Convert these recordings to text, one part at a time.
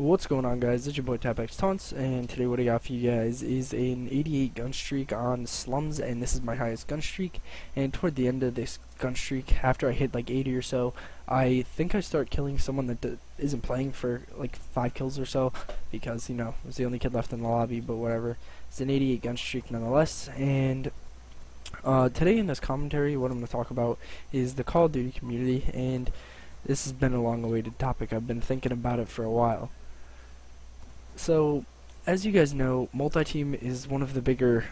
What's going on, guys? It's your boy TapX Taunts, and today what I got for you guys is an 88 gun streak on slums, and this is my highest gun streak. And toward the end of this gun streak, after I hit like 80 or so, I think I start killing someone that isn't playing for like 5 kills or so, because, you know, I was the only kid left in the lobby, but whatever. It's an 88 gun streak nonetheless, and today in this commentary, what I'm going to talk about is the Call of Duty community, and this has been a long-awaited topic. I've been thinking about it for a while. So, as you guys know, multi-team is one of the bigger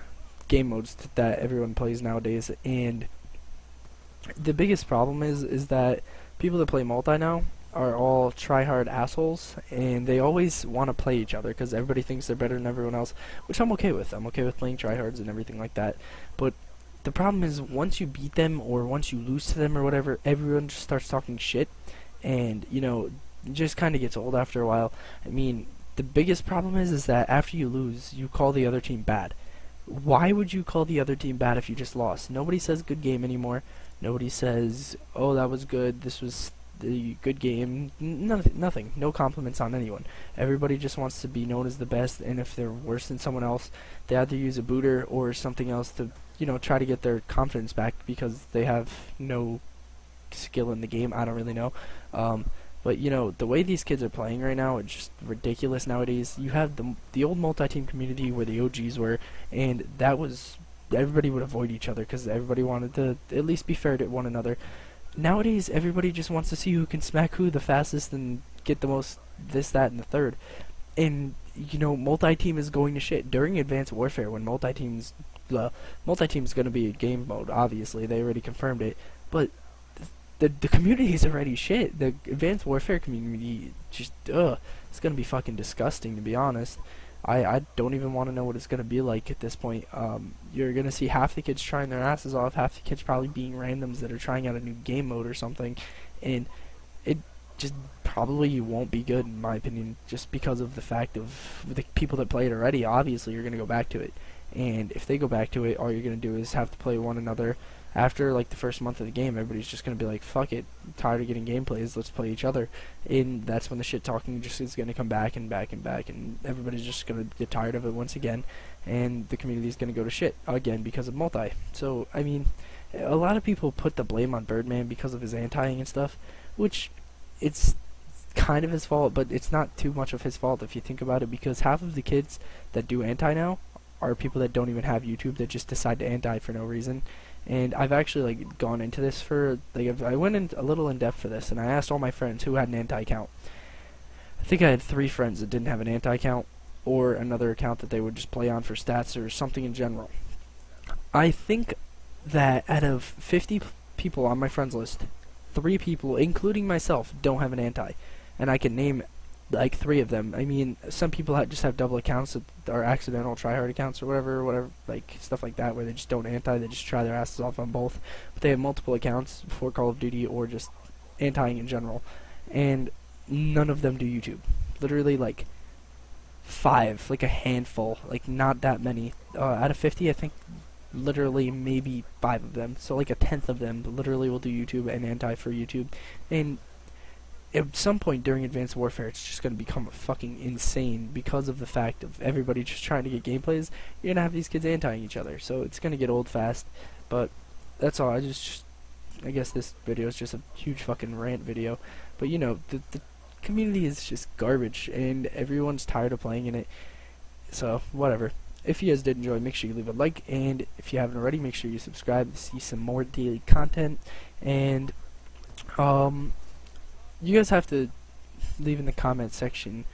game modes that everyone plays nowadays, and the biggest problem is that people that play multi now are all try-hard assholes, and they always want to play each other because everybody thinks they're better than everyone else, which I'm okay with. I'm okay with playing try-hards and everything like that, but the problem is once you beat them or once you lose to them or whatever, everyone just starts talking shit, and, you know, it just kind of gets old after a while. I mean, the biggest problem is that after you lose, you call the other team bad. Why would you call the other team bad if you just lost? Nobody says good game anymore. Nobody says, oh, that was good, this was the good game. Nothing. No compliments on anyone. Everybody just wants to be known as the best, and if they're worse than someone else, they either use a booter or something else to, you know, try to get their confidence back because they have no skill in the game. I don't really know. But, you know, the way these kids are playing right now, it's just ridiculous nowadays. You have the old multi-team community where the OGs were, and that was, everybody would avoid each other because everybody wanted to at least be fair to one another. Nowadays, everybody just wants to see who can smack who the fastest and get the most this, that, and the third. And, you know, multi-team is going to shit. During Advanced Warfare, when multi-team's going to be a game mode, obviously, they already confirmed it, but the community is already shit. The Advanced Warfare community just, it's gonna be fucking disgusting, to be honest. I don't even want to know what it's gonna be like at this point. You're gonna see half the kids trying their asses off, half the kids probably being randoms that are trying out a new game mode or something, and it just probably won't be good in my opinion, just because of the fact of the people that play it already. Obviously, you're gonna go back to it, and if they go back to it, all you're gonna do is have to play one another. After like the first month of the game, everybody's just gonna be like, fuck it, I'm tired of getting gameplays, let's play each other. And that's when the shit talking just is gonna come back and back and back, and everybody's just gonna get tired of it once again, and the community's gonna go to shit again because of multi. So, I mean, a lot of people put the blame on Birdman because of his anti-ing and stuff, which it's kind of his fault, but it's not too much of his fault if you think about it, because half of the kids that do anti now are people that don't even have YouTube, that just decide to anti for no reason. And I've actually like gone into this for like, I went in a little in depth for this, and I asked all my friends who had an anti-account. I think I had 3 friends that didn't have an anti-account, or another account that they would just play on for stats or something in general. I think that out of 50 people on my friends list, 3 people, including myself, don't have an anti, and I can name like 3 of them. I mean, some people just have double accounts that are accidental tryhard accounts or whatever, like stuff like that, where they just don't anti, they just try their asses off on both. But they have multiple accounts for Call of Duty or just anti-ing in general, and none of them do YouTube. Literally like 5, like a handful, like not that many. Out of 50, I think literally maybe 5 of them, so like a tenth of them literally will do YouTube and anti for YouTube. And at some point during Advanced Warfare, it's just going to become fucking insane because of the fact of everybody just trying to get gameplays. You're going to have these kids anti-ing each other, so it's going to get old fast. But that's all. I guess this video is just a huge fucking rant video. But, you know, the community is just garbage, and everyone's tired of playing in it. So, whatever. If you guys did enjoy, make sure you leave a like, and if you haven't already, make sure you subscribe to see some more daily content. And, you guys have to leave in the comment section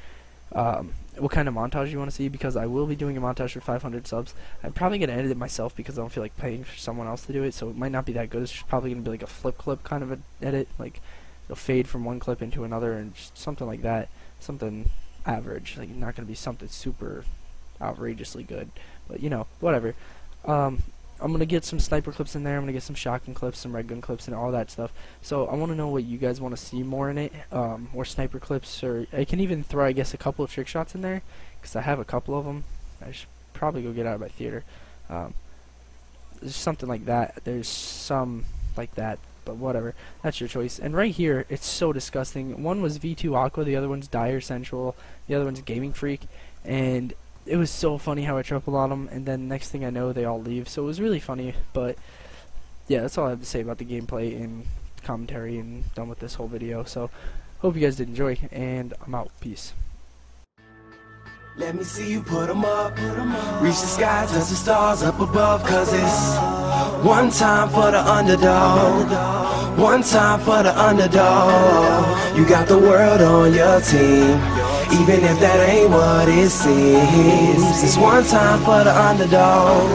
what kind of montage you want to see, because I will be doing a montage for 500 subs. I'm probably going to edit it myself because I don't feel like paying for someone else to do it, so it might not be that good. It's just probably going to be like a flip clip kind of an edit, like it'll fade from one clip into another and just something like that, something average, like not going to be something super outrageously good, but you know, whatever. I'm going to get some sniper clips in there, I'm going to get some shotgun clips, some red gun clips, and all that stuff. So I want to know what you guys want to see more in it, more sniper clips, or I can even throw, I guess, a couple of trick shots in there, because I have a couple of them. I should probably go get out of my theater. There's something like that. There's some like that but whatever. That's your choice. And right here, it's so disgusting. One was V2 Aqua, the other one's Dire Central, the other one's Gaming Freak, and it was so funny how I tripled on them, and then next thing I know, they all leave. So it was really funny, but yeah, that's all I have to say about the gameplay and commentary, and done with this whole video. So hope you guys did enjoy, and I'm out. Peace. Let me see you put 'em up. Reach the sky, touch the stars up above. Cause it's one time for the underdog. One time for the underdog. You got the world on your team, even if that ain't what it seems. It's one time for the underdog.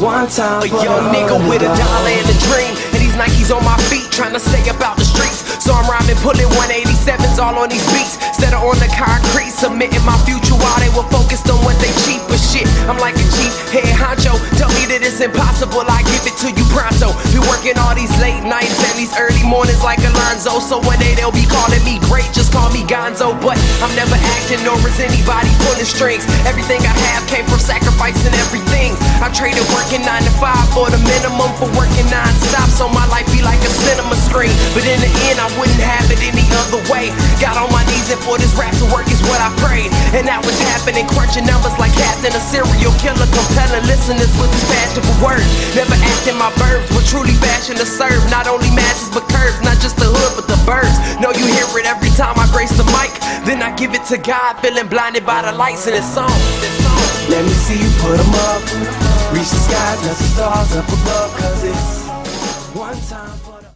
One time for the underdog. A young nigga with $1 and a dream, and these Nikes on my feet, trying to stay up out the streets. So I'm rhyming, pulling 187s all on these beats, instead of on the concrete, submitting my future while they were focused on what they cheap. But shit, I'm like a chief head honcho. Tell me that it's impossible, I give it to you pronto. Be working all these late nights and these early mornings like Alonzo. So one day they'll be calling me great, just call me Gonzo. But I'm never acting, nor is anybody pulling strings. Everything I have came from sacrificing everything. I traded working 9 to 5 for the minimum for working non-stop, so my life be like a cinema screen. But in the end, I wouldn't have it any other way. Got on my knees and for this rap to work is what I prayed. And that was happening, crunching numbers like Captain, a serial killer, compelling listeners with his fashionable words. Never acting my verbs, but truly fashion to serve. Not only masses but curves, not just the hood but the birds. Know you hear it every time I grace the mic. Then I give it to God, feeling blinded by the lights in this song. Let me see you put 'em up. Reach the skies, touch the stars up above. Cause it's one time.